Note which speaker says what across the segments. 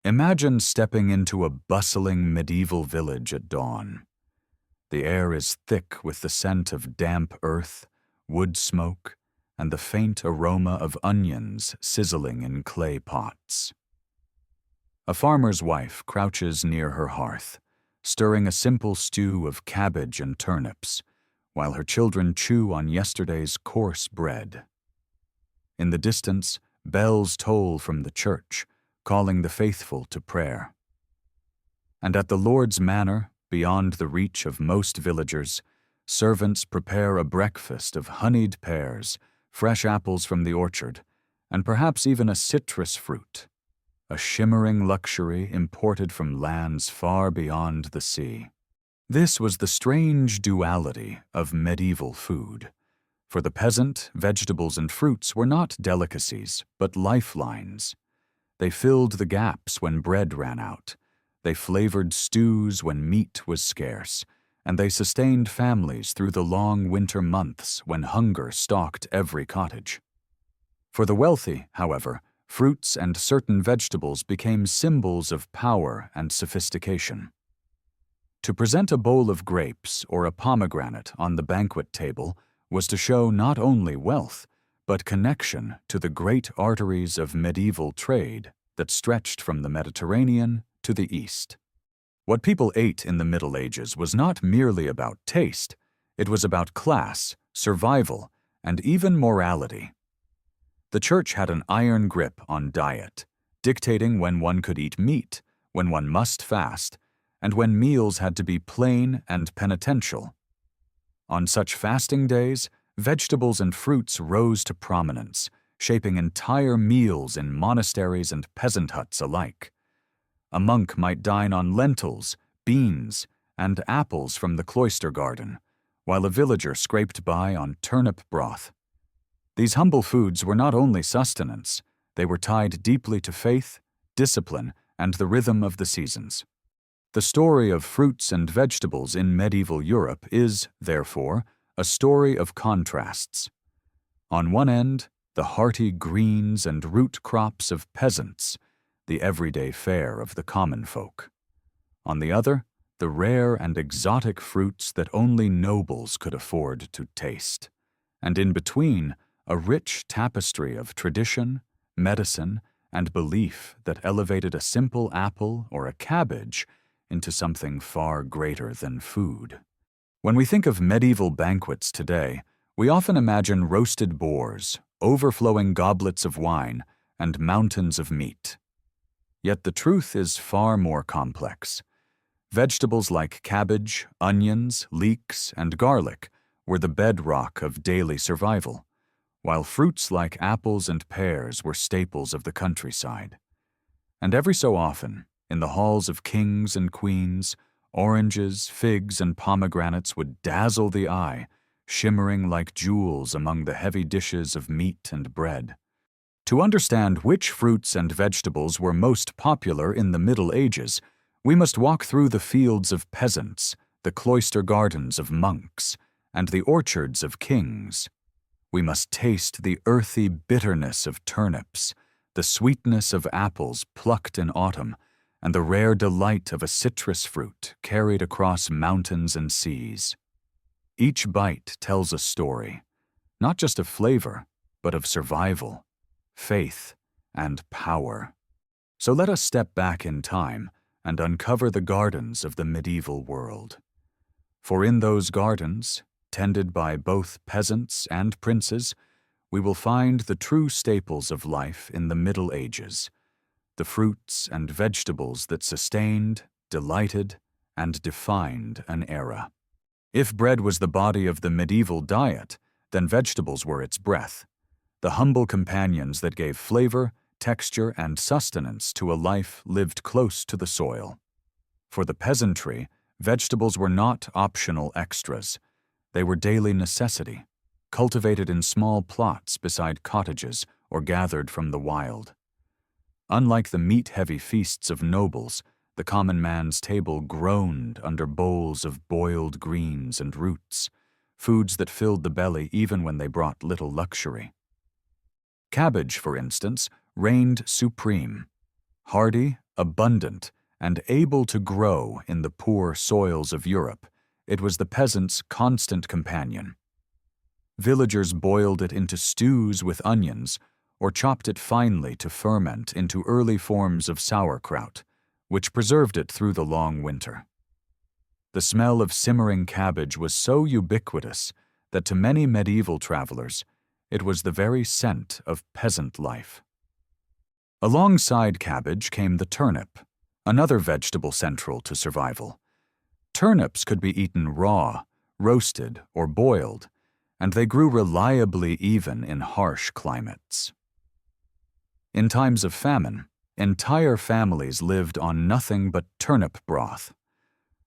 Speaker 1: Imagine stepping into a bustling medieval village at dawn. The air is thick with the scent of damp earth, wood smoke, and the faint aroma of onions sizzling in clay pots. A farmer's wife crouches near her hearth, stirring a simple stew of cabbage and turnips, while her children chew on yesterday's coarse bread. In the distance, bells toll from the church, calling the faithful to prayer. And at the Lord's manor, beyond the reach of most villagers, servants prepare a breakfast of honeyed pears, fresh apples from the orchard, and perhaps even a citrus fruit, a shimmering luxury imported from lands far beyond the sea. This was the strange duality of medieval food. For the peasant, vegetables and fruits were not delicacies, but lifelines. They filled the gaps when bread ran out. They flavored stews when meat was scarce, and they sustained families through the long winter months when hunger stalked every cottage. For the wealthy, however, fruits and certain vegetables became symbols of power and sophistication. To present a bowl of grapes or a pomegranate on the banquet table was to show not only wealth, but connection to the great arteries of medieval trade that stretched from the Mediterranean to the East. What people ate in the Middle Ages was not merely about taste, it was about class, survival, and even morality. The church had an iron grip on diet, dictating when one could eat meat, when one must fast, and when meals had to be plain and penitential. On such fasting days, vegetables and fruits rose to prominence, shaping entire meals in monasteries and peasant huts alike. A monk might dine on lentils, beans, and apples from the cloister garden, while a villager scraped by on turnip broth. These humble foods were not only sustenance, they were tied deeply to faith, discipline, and the rhythm of the seasons. The story of fruits and vegetables in medieval Europe is, therefore, a story of contrasts. On one end, the hearty greens and root crops of peasants, the everyday fare of the common folk. On the other, the rare and exotic fruits that only nobles could afford to taste. And in between, a rich tapestry of tradition, medicine, and belief that elevated a simple apple or a cabbage into something far greater than food. When we think of medieval banquets today, we often imagine roasted boars, overflowing goblets of wine, and mountains of meat. Yet the truth is far more complex. Vegetables like cabbage, onions, leeks, and garlic were the bedrock of daily survival, while fruits like apples and pears were staples of the countryside. And every so often, in the halls of kings and queens, oranges, figs, and pomegranates would dazzle the eye, shimmering like jewels among the heavy dishes of meat and bread. To understand which fruits and vegetables were most popular in the Middle Ages, we must walk through the fields of peasants, the cloister gardens of monks, and the orchards of kings. We must taste the earthy bitterness of turnips, the sweetness of apples plucked in autumn, and the rare delight of a citrus fruit carried across mountains and seas. Each bite tells a story, not just of flavor, but of survival, faith, and power. So let us step back in time and uncover the gardens of the medieval world. For in those gardens, tended by both peasants and princes, we will find the true staples of life in the Middle Ages, the fruits and vegetables that sustained, delighted, and defined an era. If bread was the body of the medieval diet, then vegetables were its breath, the humble companions that gave flavor, texture, and sustenance to a life lived close to the soil. For the peasantry, vegetables were not optional extras. They were daily necessity, cultivated in small plots beside cottages or gathered from the wild. Unlike the meat-heavy feasts of nobles, the common man's table groaned under bowls of boiled greens and roots, foods that filled the belly even when they brought little luxury. Cabbage, for instance, reigned supreme. Hardy, abundant, and able to grow in the poor soils of Europe, it was the peasant's constant companion. Villagers boiled it into stews with onions, or chopped it finely to ferment into early forms of sauerkraut, which preserved it through the long winter. The smell of simmering cabbage was so ubiquitous that to many medieval travelers, it was the very scent of peasant life. Alongside cabbage came the turnip, another vegetable central to survival. Turnips could be eaten raw, roasted, or boiled, and they grew reliably even in harsh climates. In times of famine, entire families lived on nothing but turnip broth.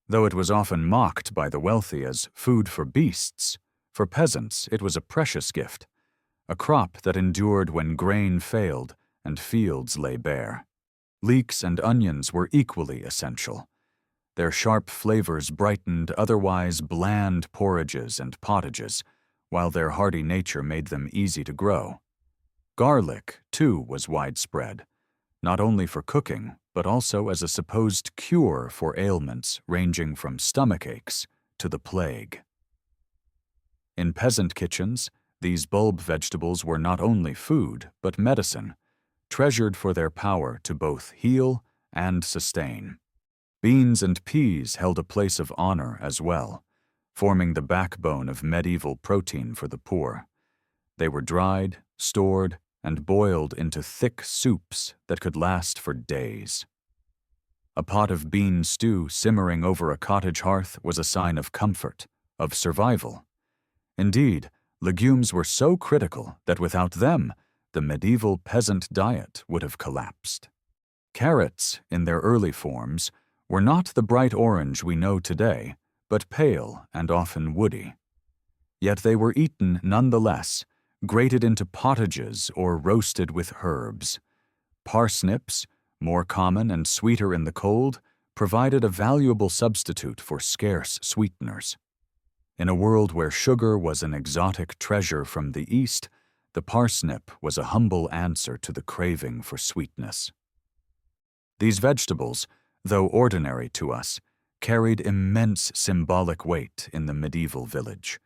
Speaker 1: Though it was often mocked by the wealthy as food for beasts, for peasants it was a precious gift, a crop that endured when grain failed and fields lay bare. Leeks and onions were equally essential. Their sharp flavors brightened otherwise bland porridges and pottages, while their hardy nature made them easy to grow. Garlic, too, was widespread, not only for cooking, but also as a supposed cure for ailments ranging from stomach aches to the plague. In peasant kitchens, these bulb vegetables were not only food, but medicine, treasured for their power to both heal and sustain. Beans and peas held a place of honor as well, forming the backbone of medieval protein for the poor. They were dried, stored, and boiled into thick soups that could last for days. A pot of bean stew simmering over a cottage hearth was a sign of comfort, of survival. Indeed, legumes were so critical that without them, the medieval peasant diet would have collapsed. Carrots, in their early forms, were not the bright orange we know today, but pale and often woody. Yet they were eaten nonetheless, grated into pottages or roasted with herbs. Parsnips, more common and sweeter in the cold, provided a valuable substitute for scarce sweeteners. In a world where sugar was an exotic treasure from the East, the parsnip was a humble answer to the craving for sweetness. These vegetables, though ordinary to us, carried immense symbolic weight in the medieval village.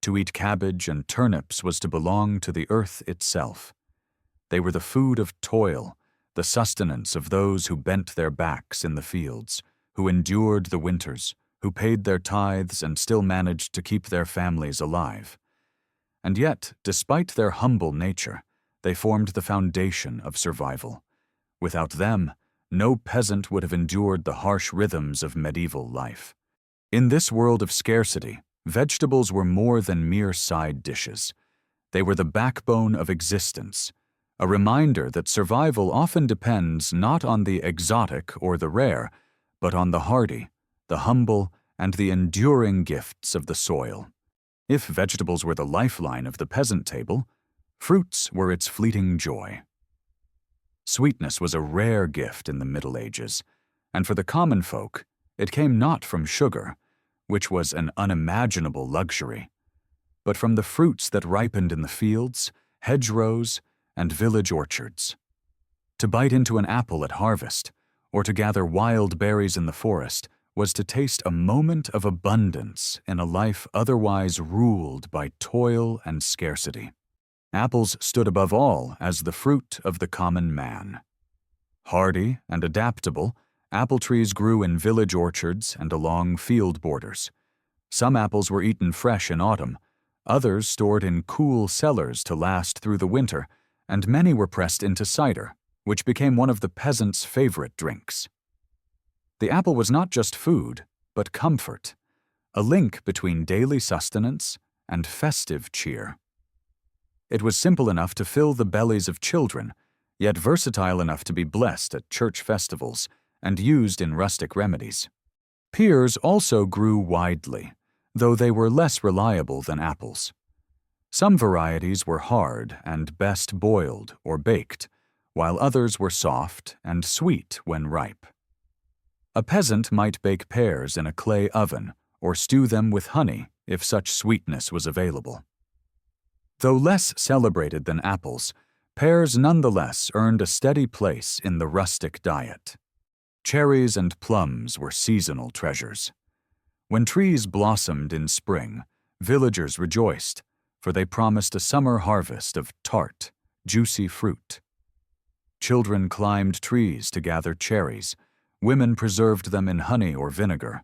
Speaker 1: To eat cabbage and turnips was to belong to the earth itself. They were the food of toil, the sustenance of those who bent their backs in the fields, who endured the winters, who paid their tithes and still managed to keep their families alive. And yet, despite their humble nature, they formed the foundation of survival. Without them, no peasant would have endured the harsh rhythms of medieval life. In this world of scarcity, vegetables were more than mere side dishes. They were the backbone of existence, a reminder that survival often depends not on the exotic or the rare, but on the hardy, the humble, and the enduring gifts of the soil. If vegetables were the lifeline of the peasant table, fruits were its fleeting joy. Sweetness was a rare gift in the Middle Ages, and for the common folk, it came not from sugar, which was an unimaginable luxury, but from the fruits that ripened in the fields, hedgerows, and village orchards. To bite into an apple at harvest, or to gather wild berries in the forest, was to taste a moment of abundance in a life otherwise ruled by toil and scarcity. Apples stood above all as the fruit of the common man. Hardy and adaptable, apple trees grew in village orchards and along field borders. Some apples were eaten fresh in autumn, others stored in cool cellars to last through the winter, and many were pressed into cider, which became one of the peasants' favorite drinks. The apple was not just food, but comfort, a link between daily sustenance and festive cheer. It was simple enough to fill the bellies of children, yet versatile enough to be blessed at church festivals and used in rustic remedies. Pears also grew widely, though they were less reliable than apples. Some varieties were hard and best boiled or baked, while others were soft and sweet when ripe. A peasant might bake pears in a clay oven or stew them with honey if such sweetness was available. Though less celebrated than apples, pears nonetheless earned a steady place in the rustic diet. Cherries and plums were seasonal treasures. When trees blossomed in spring, villagers rejoiced, for they promised a summer harvest of tart, juicy fruit. Children climbed trees to gather cherries, women preserved them in honey or vinegar,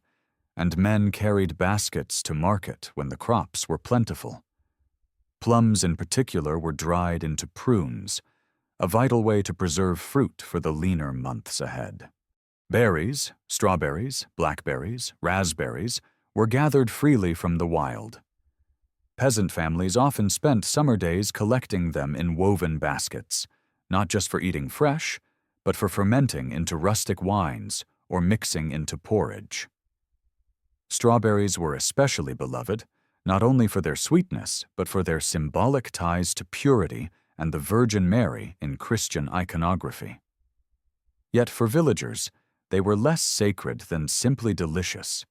Speaker 1: and men carried baskets to market when the crops were plentiful. Plums in particular were dried into prunes, a vital way to preserve fruit for the leaner months ahead. Berries, strawberries, blackberries, raspberries were gathered freely from the wild. Peasant families often spent summer days collecting them in woven baskets, not just for eating fresh, but for fermenting into rustic wines or mixing into porridge. Strawberries were especially beloved, not only for their sweetness, but for their symbolic ties to purity and the Virgin Mary in Christian iconography. Yet for villagers, they were less sacred than simply delicious,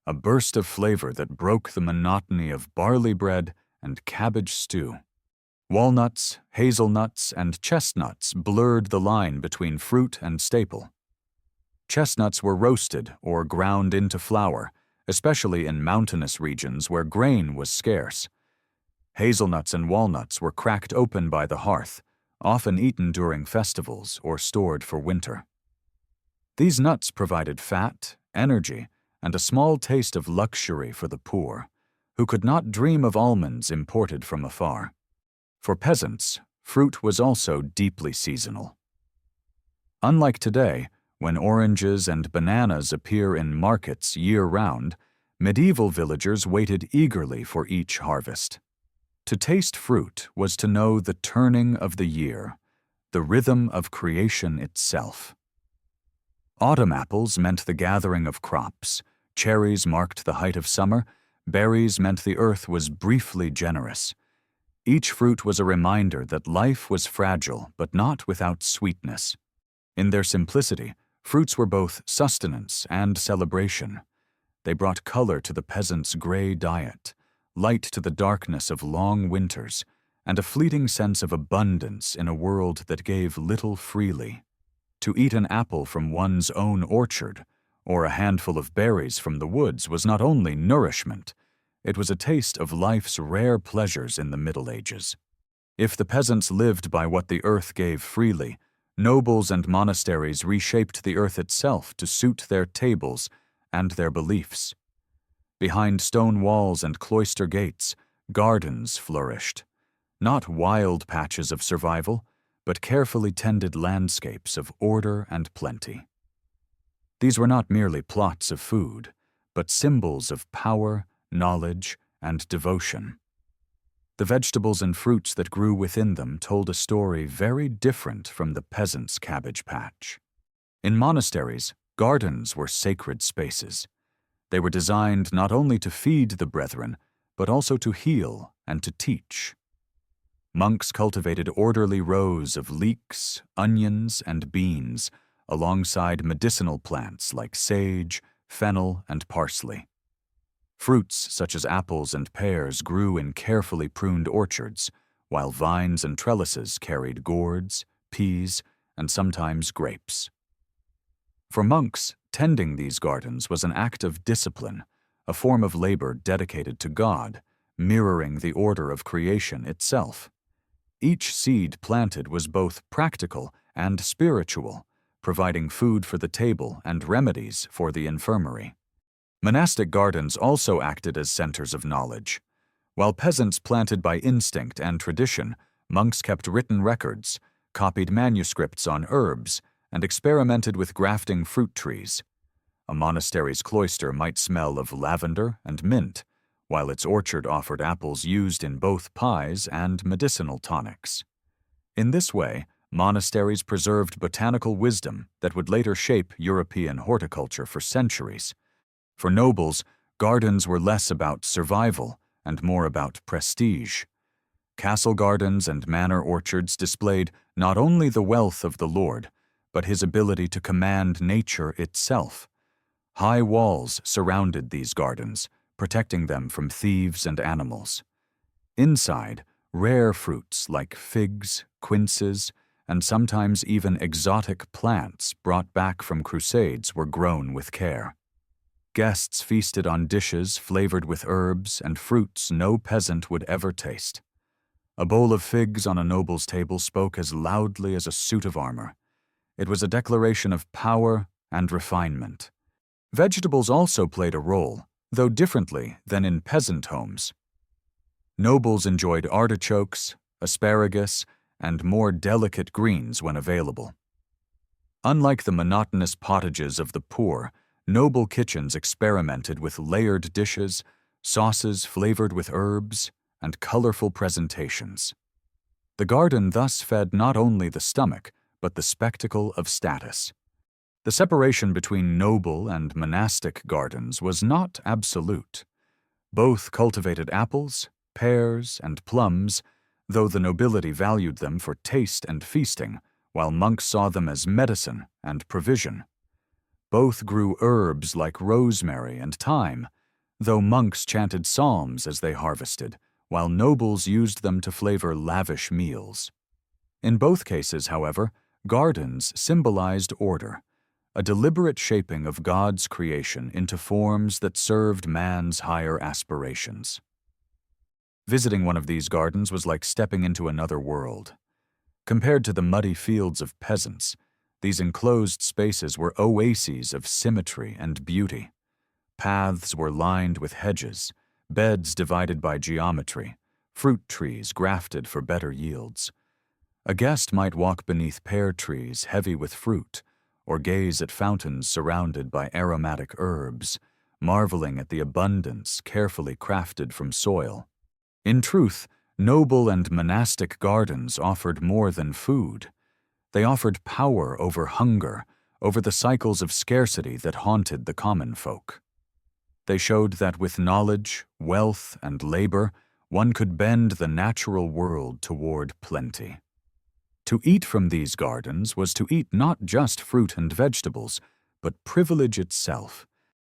Speaker 1: a burst of flavor that broke the monotony of barley bread and cabbage stew. Walnuts, hazelnuts, and chestnuts blurred the line between fruit and staple. Chestnuts were roasted or ground into flour, especially in mountainous regions where grain was scarce. Hazelnuts and walnuts were cracked open by the hearth, often eaten during festivals or stored for winter. These nuts provided fat, energy, and a small taste of luxury for the poor, who could not dream of almonds imported from afar. For peasants, fruit was also deeply seasonal. Unlike today, when oranges and bananas appear in markets year-round, medieval villagers waited eagerly for each harvest. To taste fruit was to know the turning of the year, the rhythm of creation itself. Autumn apples meant the gathering of crops, cherries marked the height of summer, berries meant the earth was briefly generous. Each fruit was a reminder that life was fragile but not without sweetness. In their simplicity, fruits were both sustenance and celebration. They brought color to the peasant's gray diet, light to the darkness of long winters, and a fleeting sense of abundance in a world that gave little freely. To eat an apple from one's own orchard, or a handful of berries from the woods was not only nourishment, it was a taste of life's rare pleasures in the Middle Ages. If the peasants lived by what the earth gave freely, nobles and monasteries reshaped the earth itself to suit their tables and their beliefs. Behind stone walls and cloister gates, gardens flourished, not wild patches of survival, but carefully tended landscapes of order and plenty. These were not merely plots of food, but symbols of power, knowledge, and devotion. The vegetables and fruits that grew within them told a story very different from the peasant's cabbage patch. In monasteries, gardens were sacred spaces. They were designed not only to feed the brethren, but also to heal and to teach. Monks cultivated orderly rows of leeks, onions, and beans, alongside medicinal plants like sage, fennel, and parsley. Fruits such as apples and pears grew in carefully pruned orchards, while vines and trellises carried gourds, peas, and sometimes grapes. For monks, tending these gardens was an act of discipline, a form of labor dedicated to God, mirroring the order of creation itself. Each seed planted was both practical and spiritual, providing food for the table and remedies for the infirmary. Monastic gardens also acted as centers of knowledge. While peasants planted by instinct and tradition, monks kept written records, copied manuscripts on herbs, and experimented with grafting fruit trees. A monastery's cloister might smell of lavender and mint, while its orchard offered apples used in both pies and medicinal tonics. In this way, monasteries preserved botanical wisdom that would later shape European horticulture for centuries. For nobles, gardens were less about survival and more about prestige. Castle gardens and manor orchards displayed not only the wealth of the lord, but his ability to command nature itself. High walls surrounded these gardens, protecting them from thieves and animals. Inside, rare fruits like figs, quinces, and sometimes even exotic plants brought back from crusades were grown with care. Guests feasted on dishes flavored with herbs and fruits no peasant would ever taste. A bowl of figs on a noble's table spoke as loudly as a suit of armor. It was a declaration of power and refinement. Vegetables also played a role, though differently than in peasant homes. Nobles enjoyed artichokes, asparagus, and more delicate greens when available. Unlike the monotonous pottages of the poor, noble kitchens experimented with layered dishes, sauces flavored with herbs, and colorful presentations. The garden thus fed not only the stomach, but the spectacle of status. The separation between noble and monastic gardens was not absolute. Both cultivated apples, pears, and plums, though the nobility valued them for taste and feasting, while monks saw them as medicine and provision. Both grew herbs like rosemary and thyme, though monks chanted psalms as they harvested, while nobles used them to flavor lavish meals. In both cases, however, gardens symbolized order, a deliberate shaping of God's creation into forms that served man's higher aspirations. Visiting one of these gardens was like stepping into another world. Compared to the muddy fields of peasants, these enclosed spaces were oases of symmetry and beauty. Paths were lined with hedges, beds divided by geometry, fruit trees grafted for better yields. A guest might walk beneath pear trees heavy with fruit, or gaze at fountains surrounded by aromatic herbs, marveling at the abundance carefully crafted from soil. In truth, noble and monastic gardens offered more than food. They offered power over hunger, over the cycles of scarcity that haunted the common folk. They showed that with knowledge, wealth, and labor, one could bend the natural world toward plenty. To eat from these gardens was to eat not just fruit and vegetables, but privilege itself.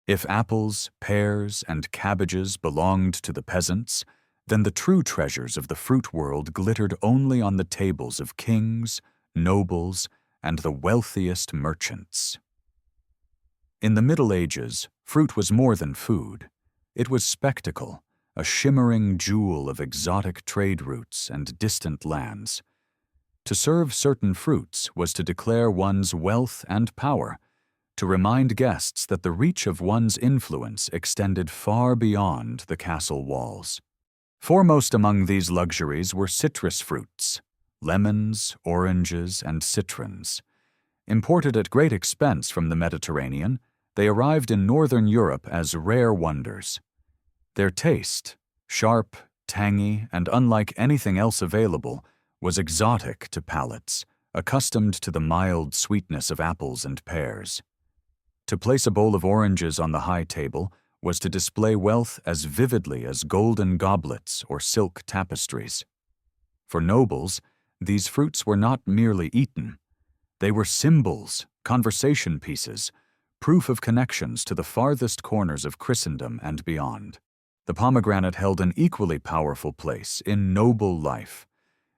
Speaker 1: If apples, pears, and cabbages belonged to the peasants, then the true treasures of the fruit world glittered only on the tables of kings, nobles, and the wealthiest merchants. In the Middle Ages, fruit was more than food. It was spectacle, a shimmering jewel of exotic trade routes and distant lands. To serve certain fruits was to declare one's wealth and power, to remind guests that the reach of one's influence extended far beyond the castle walls. Foremost among these luxuries were citrus fruits, lemons, oranges, and citrons. Imported at great expense from the Mediterranean, they arrived in northern Europe as rare wonders. Their taste, sharp, tangy, and unlike anything else available, was exotic to palates, accustomed to the mild sweetness of apples and pears. To place a bowl of oranges on the high table was to display wealth as vividly as golden goblets or silk tapestries. For nobles, these fruits were not merely eaten. They were symbols, conversation pieces, proof of connections to the farthest corners of Christendom and beyond. The pomegranate held an equally powerful place in noble life.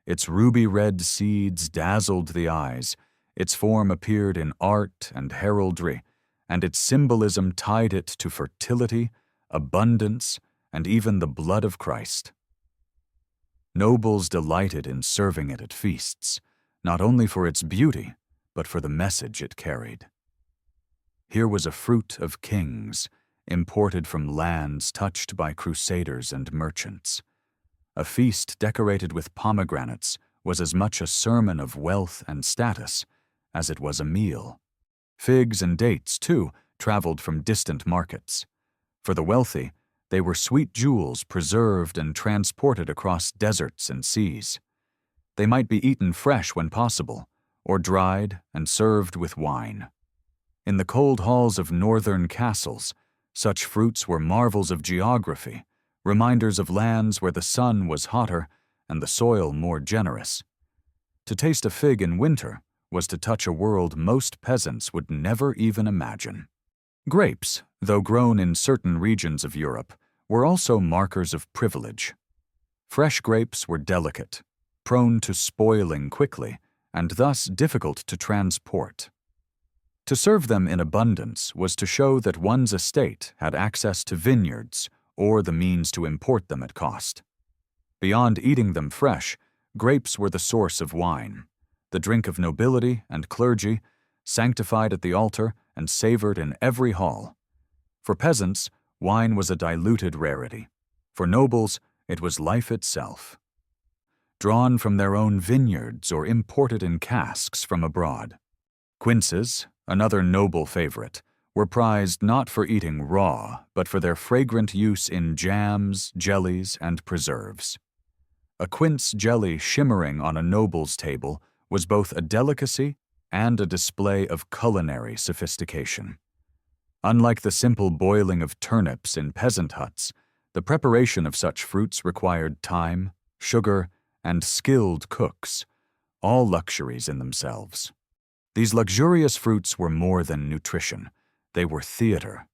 Speaker 1: Its ruby-red seeds dazzled the eyes, its form appeared in art and heraldry, and its symbolism tied it to fertility, abundance, and even the blood of Christ. Nobles delighted in serving it at feasts, not only for its beauty, but for the message it carried. Here was a fruit of kings, imported from lands touched by crusaders and merchants. A feast decorated with pomegranates was as much a sermon of wealth and status as it was a meal. Figs and dates, too, traveled from distant markets. For the wealthy, they were sweet jewels preserved and transported across deserts and seas. They might be eaten fresh when possible, or dried and served with wine. In the cold halls of northern castles, such fruits were marvels of geography, reminders of lands where the sun was hotter and the soil more generous. To taste a fig in winter was to touch a world most peasants would never even imagine. Grapes, though grown in certain regions of Europe, were also markers of privilege. Fresh grapes were delicate, prone to spoiling quickly, and thus difficult to transport. To serve them in abundance was to show that one's estate had access to vineyards or the means to import them at cost. Beyond eating them fresh, grapes were the source of wine, the drink of nobility and clergy, sanctified at the altar and savored in every hall. For peasants, wine was a diluted rarity. For nobles, it was life itself. Drawn from their own vineyards or imported in casks from abroad. Quinces, another noble favorite, were prized not for eating raw, but for their fragrant use in jams, jellies, and preserves. A quince jelly shimmering on a noble's table was both a delicacy and a display of culinary sophistication. Unlike the simple boiling of turnips in peasant huts, the preparation of such fruits required time, sugar, and skilled cooks, all luxuries in themselves. These luxurious fruits were more than nutrition. They were theater.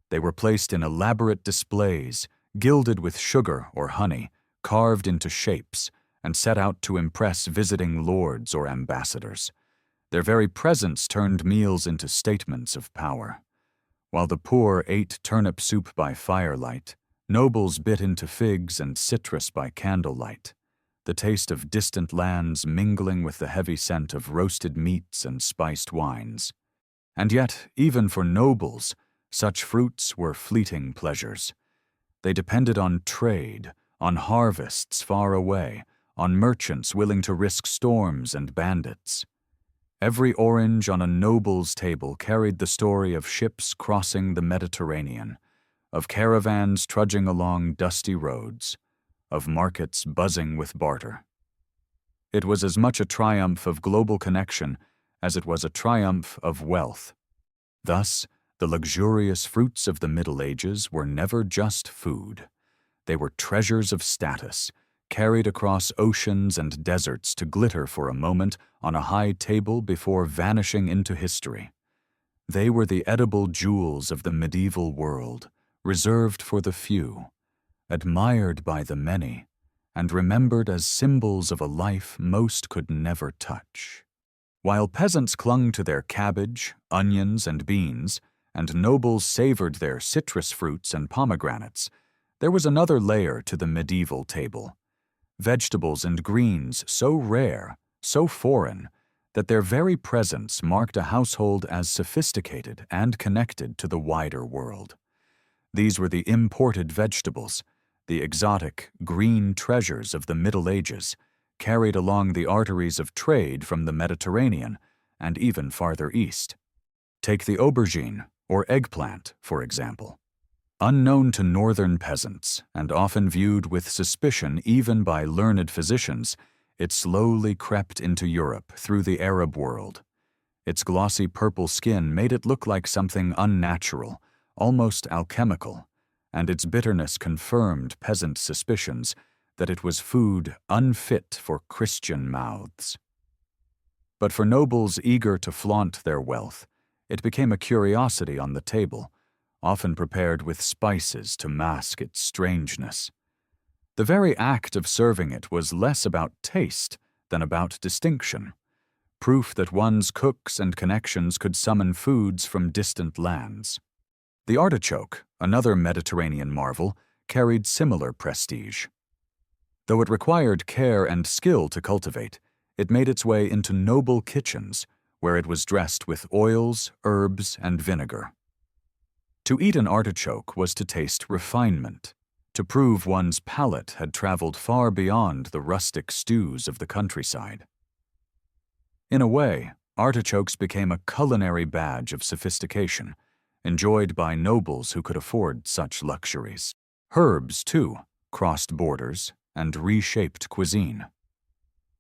Speaker 1: They were placed in elaborate displays, gilded with sugar or honey, carved into shapes, and set out to impress visiting lords or ambassadors. Their very presence turned meals into statements of power. While the poor ate turnip soup by firelight, nobles bit into figs and citrus by candlelight, the taste of distant lands mingling with the heavy scent of roasted meats and spiced wines. And yet, even for nobles, such fruits were fleeting pleasures. They depended on trade, on harvests far away, on merchants willing to risk storms and bandits. Every orange on a noble's table carried the story of ships crossing the Mediterranean, of caravans trudging along dusty roads, of markets buzzing with barter. It was as much a triumph of global connection as it was a triumph of wealth. Thus, the luxurious fruits of the Middle Ages were never just food. They were treasures of status, carried across oceans and deserts to glitter for a moment on a high table before vanishing into history. They were the edible jewels of the medieval world, reserved for the few, admired by the many, and remembered as symbols of a life most could never touch. While peasants clung to their cabbage, onions, and beans, and nobles savored their citrus fruits and pomegranates, there was another layer to the medieval table. Vegetables and greens so rare, so foreign, that their very presence marked a household as sophisticated and connected to the wider world. These were the imported vegetables, the exotic, green treasures of the Middle Ages, carried along the arteries of trade from the Mediterranean and even farther east. Take the aubergine, or eggplant, for example. Unknown to northern peasants, and often viewed with suspicion even by learned physicians, it slowly crept into Europe through the Arab world. Its glossy purple skin made it look like something unnatural, almost alchemical, and its bitterness confirmed peasant suspicions that it was food unfit for Christian mouths. But for nobles eager to flaunt their wealth, it became a curiosity on the table, often prepared with spices to mask its strangeness. The very act of serving it was less about taste than about distinction, proof that one's cooks and connections could summon foods from distant lands. The artichoke, another Mediterranean marvel, carried similar prestige. Though it required care and skill to cultivate, it made its way into noble kitchens, where it was dressed with oils, herbs, and vinegar. To eat an artichoke was to taste refinement, to prove one's palate had traveled far beyond the rustic stews of the countryside. In a way, artichokes became a culinary badge of sophistication, enjoyed by nobles who could afford such luxuries. Herbs, too, crossed borders and reshaped cuisine.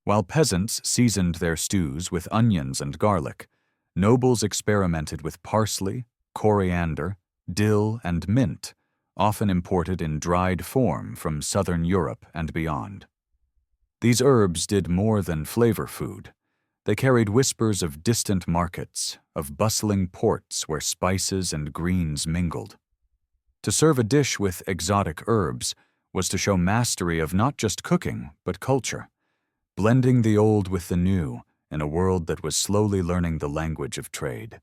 Speaker 1: While peasants seasoned their stews with onions and garlic, nobles experimented with parsley, coriander, dill, and mint, often imported in dried form from southern Europe and beyond. These herbs did more than flavor food. They carried whispers of distant markets, of bustling ports where spices and greens mingled. To serve a dish with exotic herbs was to show mastery of not just cooking, but culture, blending the old with the new, in a world that was slowly learning the language of trade.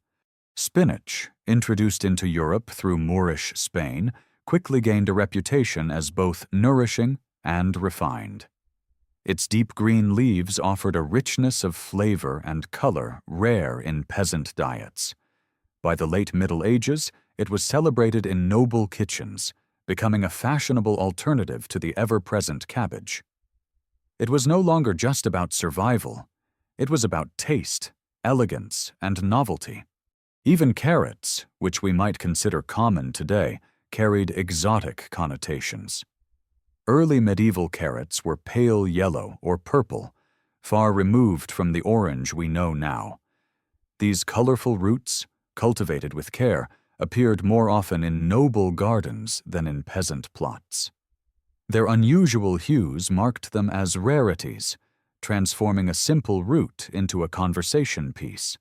Speaker 1: Spinach, introduced into Europe through Moorish Spain, quickly gained a reputation as both nourishing and refined. Its deep green leaves offered a richness of flavor and color rare in peasant diets. By the late Middle Ages, it was celebrated in noble kitchens, becoming a fashionable alternative to the ever-present cabbage. It was no longer just about survival. It was about taste, elegance, and novelty. Even carrots, which we might consider common today, carried exotic connotations. Early medieval carrots were pale yellow or purple, far removed from the orange we know now. These colorful roots, cultivated with care, appeared more often in noble gardens than in peasant plots. Their unusual hues marked them as rarities, transforming a simple root into a conversation piece.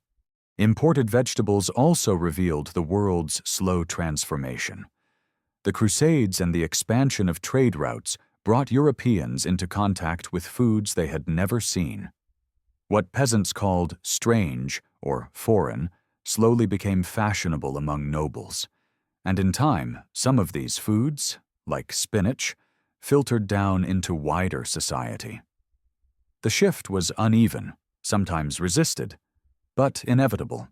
Speaker 1: Imported vegetables also revealed the world's slow transformation. The Crusades and the expansion of trade routes brought Europeans into contact with foods they had never seen. What peasants called strange or foreign slowly became fashionable among nobles, and in time, some of these foods, like spinach, filtered down into wider society. The shift was uneven, sometimes resisted, but inevitable.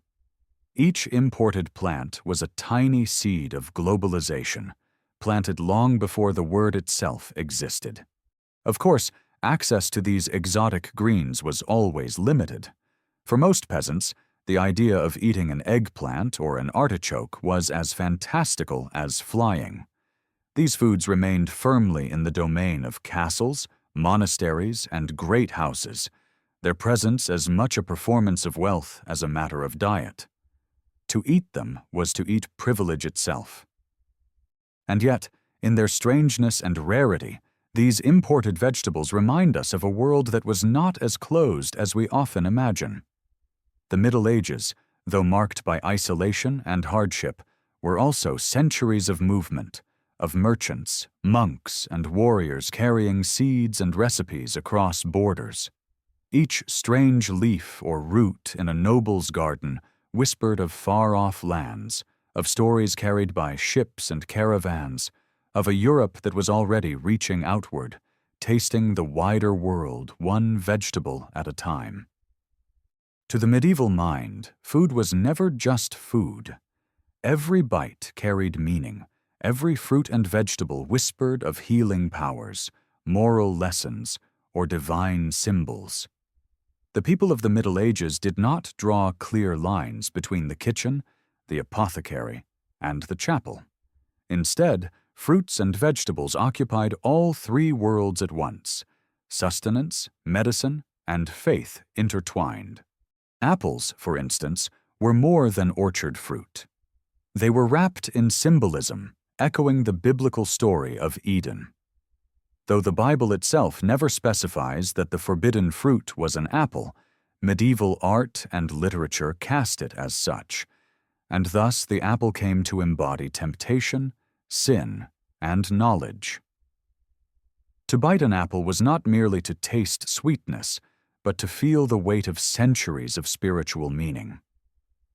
Speaker 1: Each imported plant was a tiny seed of globalization, planted long before the word itself existed. Of course, access to these exotic greens was always limited. For most peasants, the idea of eating an eggplant or an artichoke was as fantastical as flying. These foods remained firmly in the domain of castles, monasteries, and great houses, their presence as much a performance of wealth as a matter of diet. To eat them was to eat privilege itself. And yet, in their strangeness and rarity, these imported vegetables remind us of a world that was not as closed as we often imagine. The Middle Ages, though marked by isolation and hardship, were also centuries of movement, of merchants, monks, and warriors carrying seeds and recipes across borders. Each strange leaf or root in a noble's garden whispered of far-off lands, of stories carried by ships and caravans, of a Europe that was already reaching outward, tasting the wider world one vegetable at a time. To the medieval mind, food was never just food. Every bite carried meaning. Every fruit and vegetable whispered of healing powers, moral lessons, or divine symbols. The people of the Middle Ages did not draw clear lines between the kitchen, the apothecary, and the chapel. Instead, fruits and vegetables occupied all three worlds at once: sustenance, medicine, and faith intertwined. Apples, for instance, were more than orchard fruit. They were wrapped in symbolism, echoing the biblical story of Eden. Though the Bible itself never specifies that the forbidden fruit was an apple, medieval art and literature cast it as such, and thus the apple came to embody temptation, sin, and knowledge. To bite an apple was not merely to taste sweetness, but to feel the weight of centuries of spiritual meaning.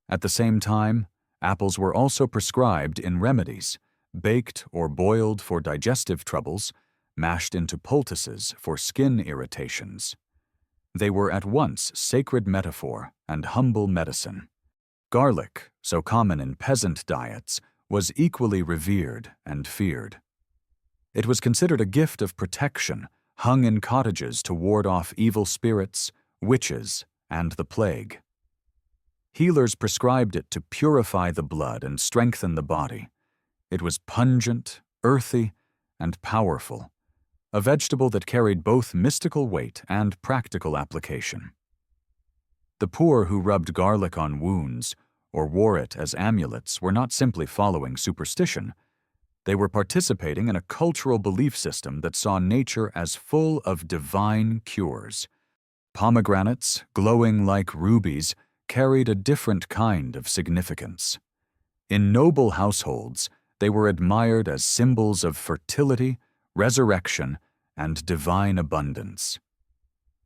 Speaker 1: At the same time, apples were also prescribed in remedies, baked or boiled for digestive troubles, mashed into poultices for skin irritations. They were at once sacred metaphor and humble medicine. Garlic, so common in peasant diets, was equally revered and feared. It was considered a gift of protection, hung in cottages to ward off evil spirits, witches, and the plague. Healers prescribed it to purify the blood and strengthen the body. It was pungent, earthy, and powerful, a vegetable that carried both mystical weight and practical application. The poor who rubbed garlic on wounds or wore it as amulets were not simply following superstition. They were participating in a cultural belief system that saw nature as full of divine cures. Pomegranates, glowing like rubies, carried a different kind of significance. In noble households, they were admired as symbols of fertility, resurrection, and divine abundance.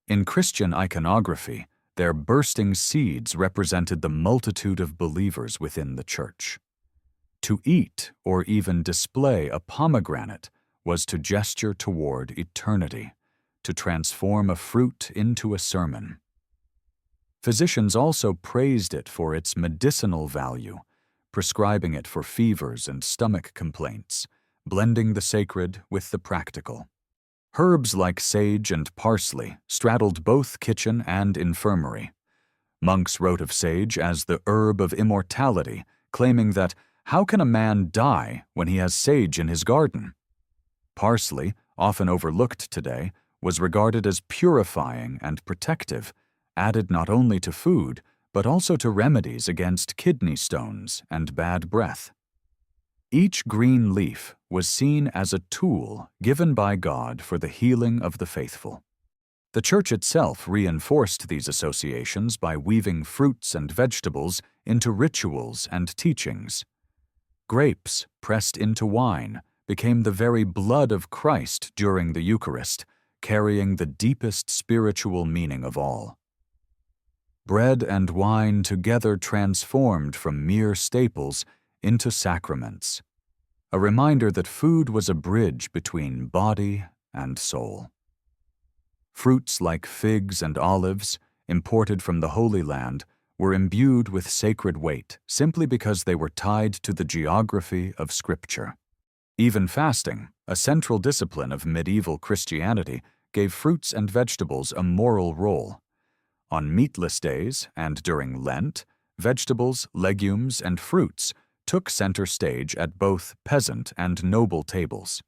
Speaker 1: In Christian iconography, Their bursting seeds represented the multitude of believers within the church. To eat or even display a pomegranate was to gesture toward eternity, to transform a fruit into a sermon. Physicians also praised it for its medicinal value, prescribing it for fevers and stomach complaints, blending the sacred with the practical. Herbs like sage and parsley straddled both kitchen and infirmary. Monks wrote of sage as the herb of immortality, claiming that how can a man die when he has sage in his garden? Parsley, often overlooked today, was regarded as purifying and protective, added not only to food, but also to remedies against kidney stones and bad breath. Each green leaf was seen as a tool given by God for the healing of the faithful. The church itself reinforced these associations by weaving fruits and vegetables into rituals and teachings. Grapes, pressed into wine, became the very blood of Christ during the Eucharist, carrying the deepest spiritual meaning of all. Bread and wine together transformed from mere staples into sacraments, a reminder that food was a bridge between body and soul. Fruits like figs and olives, imported from the Holy Land, were imbued with sacred weight simply because they were tied to the geography of Scripture. Even fasting, a central discipline of medieval Christianity, gave fruits and vegetables a moral role. On meatless days and during Lent, vegetables, legumes, and fruits took center stage at both peasant and noble tables.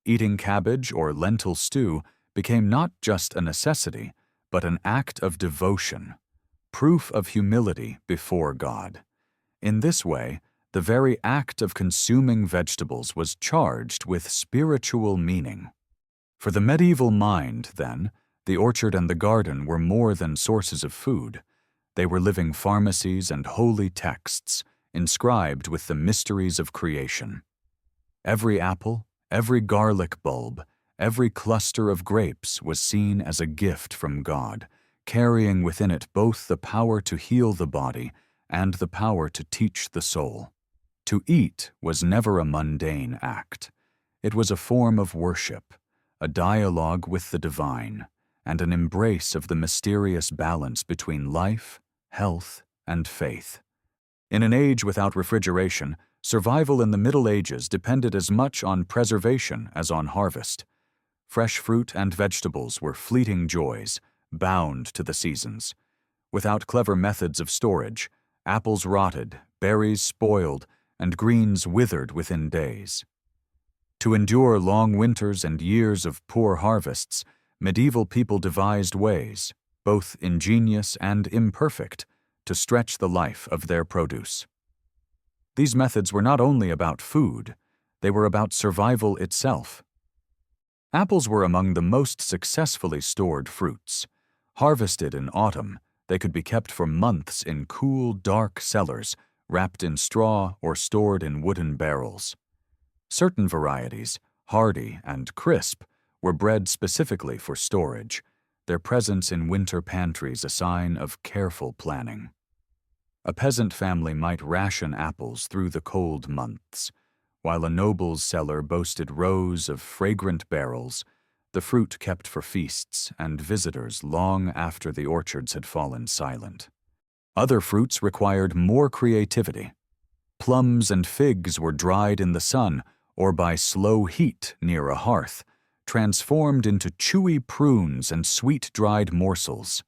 Speaker 1: Eating cabbage or lentil stew became not just a necessity, but an act of devotion, proof of humility before God. In this way, the very act of consuming vegetables was charged with spiritual meaning. For the medieval mind, then, the orchard and the garden were more than sources of food. They were living pharmacies and holy texts, inscribed with the mysteries of creation. Every apple, every garlic bulb, every cluster of grapes was seen as a gift from God, carrying within it both the power to heal the body and the power to teach the soul. To eat was never a mundane act. It was a form of worship, a dialogue with the divine, and an embrace of the mysterious balance between life, health, and faith. In an age without refrigeration, survival in the Middle Ages depended as much on preservation as on harvest. Fresh fruit and vegetables were fleeting joys, bound to the seasons. Without clever methods of storage, apples rotted, berries spoiled, and greens withered within days. To endure long winters and years of poor harvests, medieval people devised ways, both ingenious and imperfect, to stretch the life of their produce. These methods were not only about food, they were about survival itself. Apples were among the most successfully stored fruits. Harvested in autumn, they could be kept for months in cool, dark cellars, wrapped in straw or stored in wooden barrels. Certain varieties, hardy and crisp, were bred specifically for storage, their presence in winter pantries a sign of careful planning. A peasant family might ration apples through the cold months, while a noble's cellar boasted rows of fragrant barrels, the fruit kept for feasts and visitors long after the orchards had fallen silent. Other fruits required more creativity. Plums and figs were dried in the sun or by slow heat near a hearth, transformed into chewy prunes and sweet dried morsels.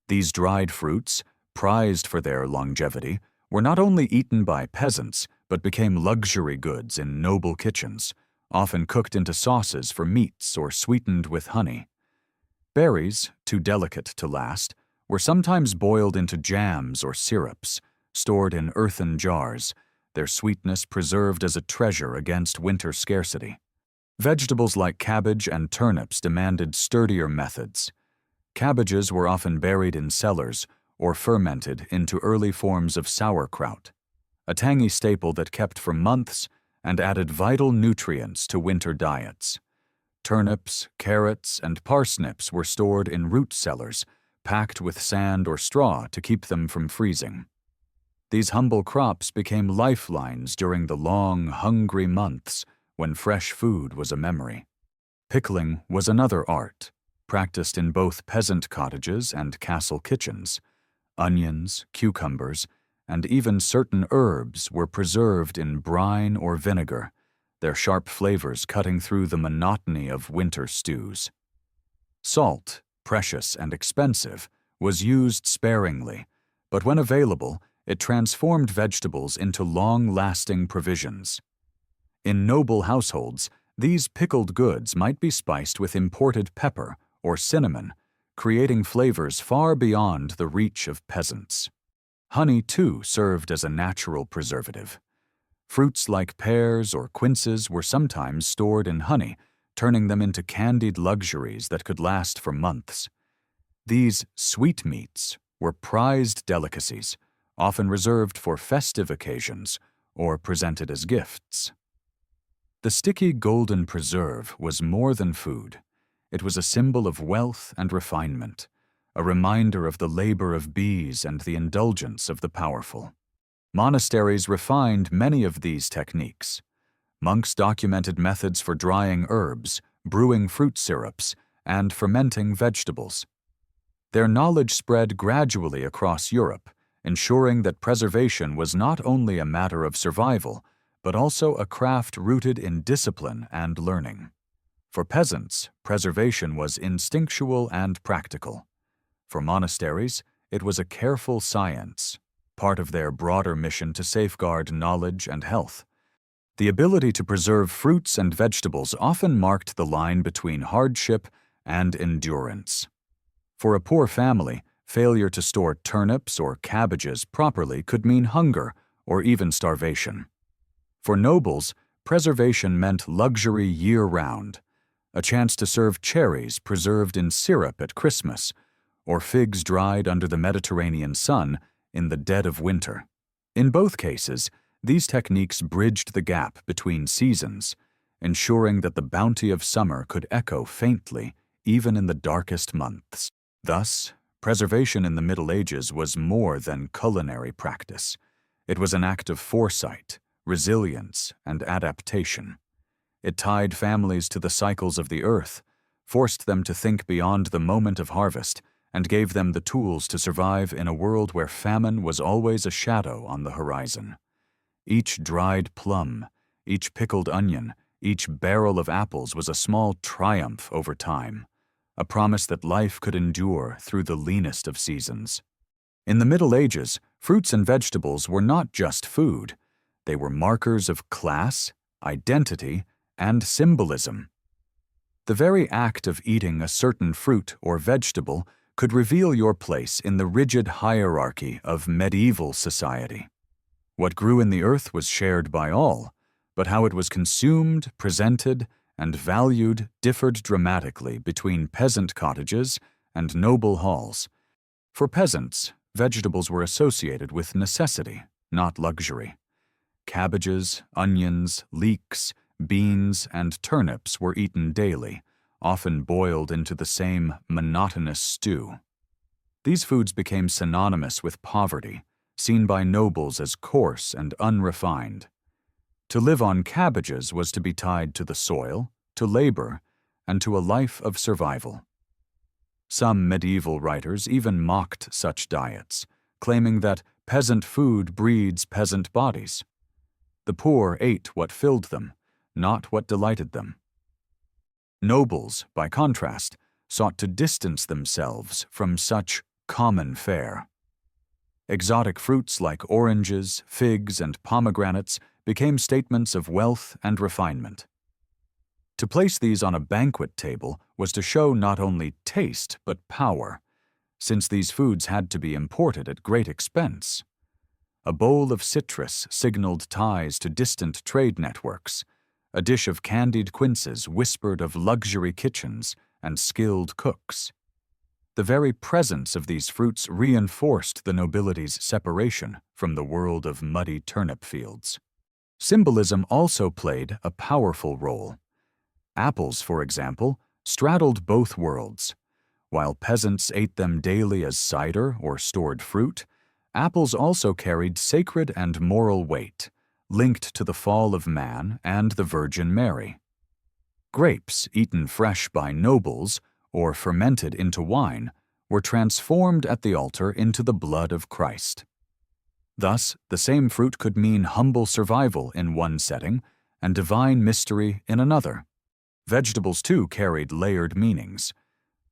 Speaker 1: These dried fruits, prized for their longevity, were not only eaten by peasants, but became luxury goods in noble kitchens, often cooked into sauces for meats or sweetened with honey. Berries, too delicate to last, were sometimes boiled into jams or syrups, stored in earthen jars, their sweetness preserved as a treasure against winter scarcity. Vegetables like cabbage and turnips demanded sturdier methods. Cabbages were often buried in cellars or fermented into early forms of sauerkraut, a tangy staple that kept for months and added vital nutrients to winter diets. Turnips, carrots, and parsnips were stored in root cellars, packed with sand or straw to keep them from freezing. These humble crops became lifelines during the long, hungry months when fresh food was a memory. Pickling was another art, practiced in both peasant cottages and castle kitchens. Onions, cucumbers, and even certain herbs were preserved in brine or vinegar, their sharp flavors cutting through the monotony of winter stews. Salt, precious and expensive, was used sparingly, but when available, it transformed vegetables into long-lasting provisions. In noble households, these pickled goods might be spiced with imported pepper or cinnamon, creating flavors far beyond the reach of peasants. Honey, too, served as a natural preservative. Fruits like pears or quinces were sometimes stored in honey, turning them into candied luxuries that could last for months. These sweetmeats were prized delicacies, often reserved for festive occasions or presented as gifts. The sticky golden preserve was more than food. It was a symbol of wealth and refinement, a reminder of the labor of bees and the indulgence of the powerful. Monasteries refined many of these techniques. Monks documented methods for drying herbs, brewing fruit syrups, and fermenting vegetables. Their knowledge spread gradually across Europe, ensuring that preservation was not only a matter of survival, but also a craft rooted in discipline and learning. For peasants, preservation was instinctual and practical. For monasteries, it was a careful science, part of their broader mission to safeguard knowledge and health. The ability to preserve fruits and vegetables often marked the line between hardship and endurance. For a poor family, failure to store turnips or cabbages properly could mean hunger or even starvation. For nobles, preservation meant luxury year-round, a chance to serve cherries preserved in syrup at Christmas, or figs dried under the Mediterranean sun in the dead of winter. In both cases, these techniques bridged the gap between seasons, ensuring that the bounty of summer could echo faintly even in the darkest months. Thus, preservation in the Middle Ages was more than culinary practice. It was an act of foresight, resilience, and adaptation. It tied families to the cycles of the earth, forced them to think beyond the moment of harvest, and gave them the tools to survive in a world where famine was always a shadow on the horizon. Each dried plum, each pickled onion, each barrel of apples was a small triumph over time, a promise that life could endure through the leanest of seasons. In the Middle Ages, fruits and vegetables were not just food. They were markers of class, identity, and symbolism. The very act of eating a certain fruit or vegetable could reveal your place in the rigid hierarchy of medieval society. What grew in the earth was shared by all, but how it was consumed, presented, and valued differed dramatically between peasant cottages and noble halls. For peasants, vegetables were associated with necessity, not luxury. Cabbages, onions, leeks, beans, and turnips were eaten daily, often boiled into the same monotonous stew. These foods became synonymous with poverty, seen by nobles as coarse and unrefined. To live on cabbages was to be tied to the soil, to labor, and to a life of survival. Some medieval writers even mocked such diets, claiming that peasant food breeds peasant bodies. The poor ate what filled them, not what delighted them. Nobles, by contrast, sought to distance themselves from such common fare. Exotic fruits like oranges, figs, and pomegranates became statements of wealth and refinement. To place these on a banquet table was to show not only taste but power, since these foods had to be imported at great expense. A bowl of citrus signaled ties to distant trade networks. A dish of candied quinces whispered of luxury kitchens and skilled cooks. The very presence of these fruits reinforced the nobility's separation from the world of muddy turnip fields. Symbolism also played a powerful role. Apples, for example, straddled both worlds. While peasants ate them daily as cider or stored fruit, apples also carried sacred and moral weight, linked to the fall of man and the Virgin Mary. Grapes, eaten fresh by nobles or fermented into wine, were transformed at the altar into the blood of Christ. Thus, the same fruit could mean humble survival in one setting and divine mystery in another. Vegetables, too, carried layered meanings.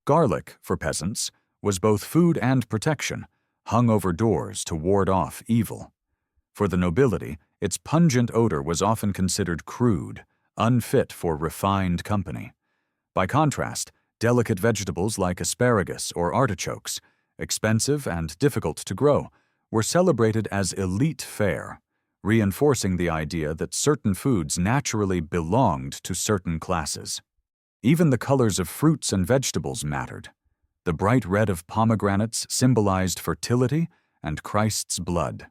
Speaker 1: Garlic, for peasants, was both food and protection, hung over doors to ward off evil. For the nobility, its pungent odor was often considered crude, unfit for refined company. By contrast, delicate vegetables like asparagus or artichokes, expensive and difficult to grow, were celebrated as elite fare, reinforcing the idea that certain foods naturally belonged to certain classes. Even the colors of fruits and vegetables mattered. The bright red of pomegranates symbolized fertility and Christ's blood.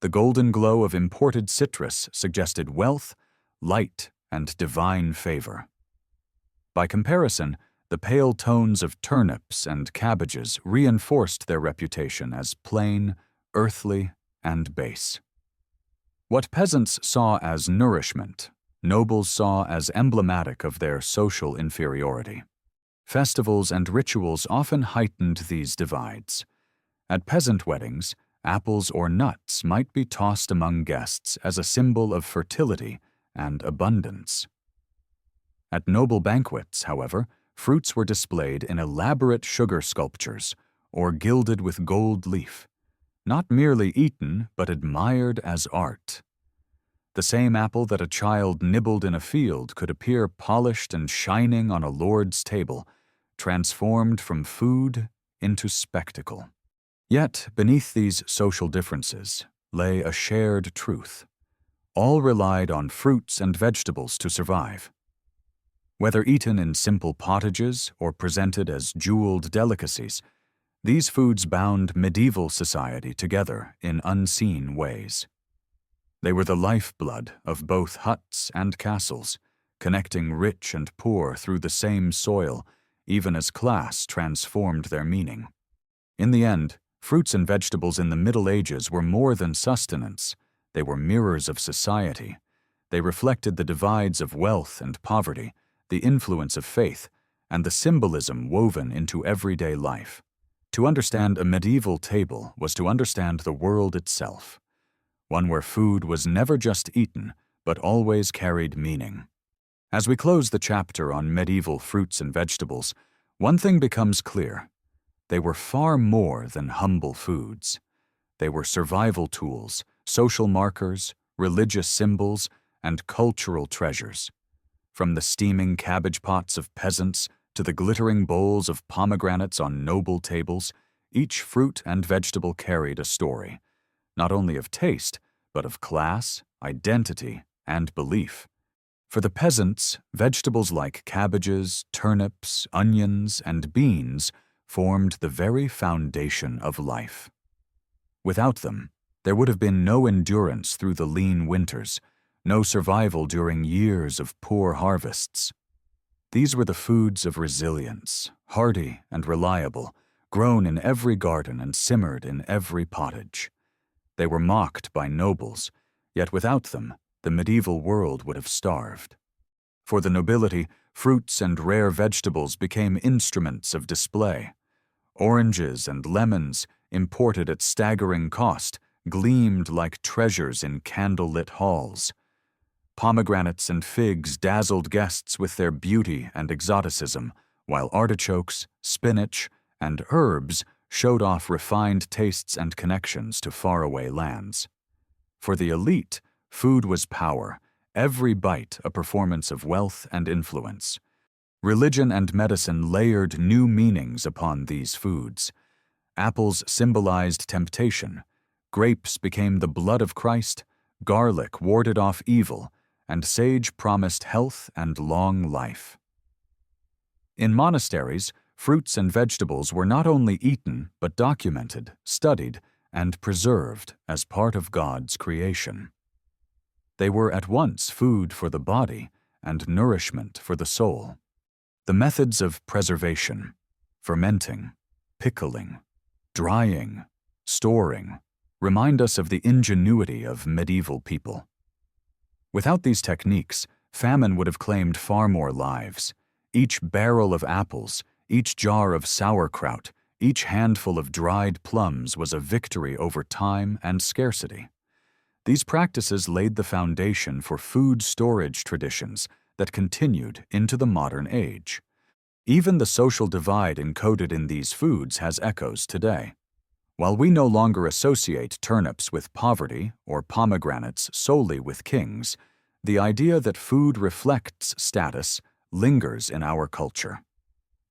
Speaker 1: The golden glow of imported citrus suggested wealth, light, and divine favor. By comparison, the pale tones of turnips and cabbages reinforced their reputation as plain, earthly, and base. What peasants saw as nourishment, nobles saw as emblematic of their social inferiority. Festivals and rituals often heightened these divides. At peasant weddings, apples or nuts might be tossed among guests as a symbol of fertility and abundance. At noble banquets, however, fruits were displayed in elaborate sugar sculptures or gilded with gold leaf, not merely eaten but admired as art. The same apple that a child nibbled in a field could appear polished and shining on a lord's table, transformed from food into spectacle. Yet, beneath these social differences lay a shared truth. All relied on fruits and vegetables to survive. Whether eaten in simple pottages or presented as jeweled delicacies, these foods bound medieval society together in unseen ways. They were the lifeblood of both huts and castles, connecting rich and poor through the same soil, even as class transformed their meaning. In the end, fruits and vegetables in the Middle Ages were more than sustenance. They were mirrors of society. They reflected the divides of wealth and poverty, the influence of faith, and the symbolism woven into everyday life. To understand a medieval table was to understand the world itself, one where food was never just eaten, but always carried meaning. As we close the chapter on medieval fruits and vegetables, one thing becomes clear. They were far more than humble foods. They were survival tools, social markers, religious symbols, and cultural treasures. From the steaming cabbage pots of peasants to the glittering bowls of pomegranates on noble tables, each fruit and vegetable carried a story, not only of taste, but of class, identity, and belief. For the peasants, vegetables like cabbages, turnips, onions, and beans formed the very foundation of life. Without them, there would have been no endurance through the lean winters, no survival during years of poor harvests. These were the foods of resilience, hardy and reliable, grown in every garden and simmered in every pottage. They were mocked by nobles, yet without them, the medieval world would have starved. For the nobility, fruits and rare vegetables became instruments of display. Oranges and lemons, imported at staggering cost, gleamed like treasures in candle-lit halls. Pomegranates and figs dazzled guests with their beauty and exoticism, while artichokes, spinach, and herbs showed off refined tastes and connections to faraway lands. For the elite, food was power, every bite a performance of wealth and influence. Religion and medicine layered new meanings upon these foods. Apples symbolized temptation, grapes became the blood of Christ, garlic warded off evil, and sage promised health and long life. In monasteries, fruits and vegetables were not only eaten but documented, studied, and preserved as part of God's creation. They were at once food for the body and nourishment for the soul. The methods of preservation. Fermenting, pickling, drying, storing remind us of the ingenuity of medieval people. Without these techniques, famine would have claimed far more lives. Each barrel of apples, each jar of sauerkraut, each handful of dried plums was a victory over time and scarcity. These practices laid the foundation for food storage traditions that continued into the modern age. Even the social divide encoded in these foods has echoes today. While we no longer associate turnips with poverty or pomegranates solely with kings, the idea that food reflects status lingers in our culture.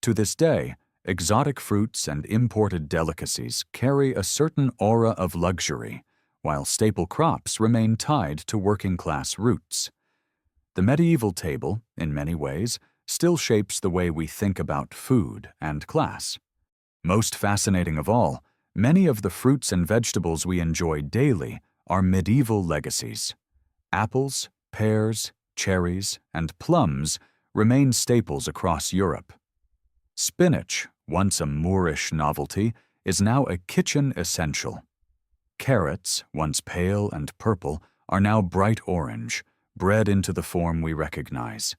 Speaker 1: To this day, exotic fruits and imported delicacies carry a certain aura of luxury, while staple crops remain tied to working-class roots. The medieval table, in many ways, still shapes the way we think about food and class. Most fascinating of all, many of the fruits and vegetables we enjoy daily are medieval legacies. Apples, pears, cherries, and plums remain staples across Europe. Spinach, once a Moorish novelty, is now a kitchen essential. Carrots, once pale and purple, are now bright orange, bred into the form we recognize.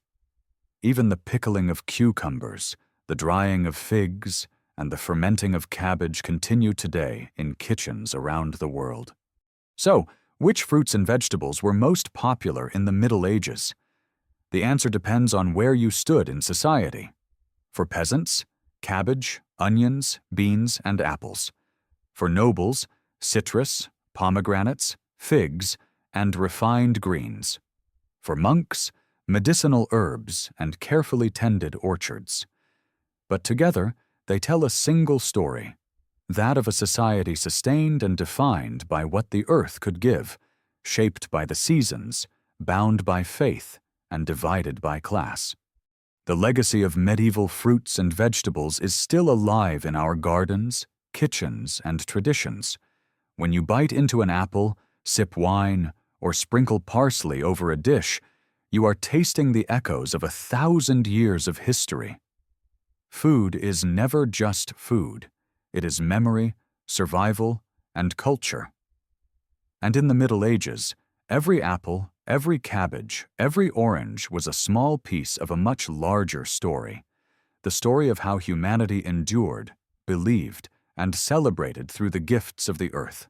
Speaker 1: Even the pickling of cucumbers, the drying of figs, and the fermenting of cabbage continue today in kitchens around the world. So, which fruits and vegetables were most popular in the Middle Ages? The answer depends on where you stood in society. For peasants, cabbage, onions, beans, and apples. For nobles, citrus, pomegranates, figs, and refined greens. For monks, medicinal herbs and carefully tended orchards. But together, they tell a single story, that of a society sustained and defined by what the earth could give, shaped by the seasons, bound by faith, and divided by class. The legacy of medieval fruits and vegetables is still alive in our gardens, kitchens, and traditions. When you bite into an apple, sip wine, or sprinkle parsley over a dish, you are tasting the echoes of 1,000 years of history. Food is never just food. It is memory, survival, and culture. And in the Middle Ages, every apple, every cabbage, every orange was a small piece of a much larger story. The story of how humanity endured, believed, and celebrated through the gifts of the earth.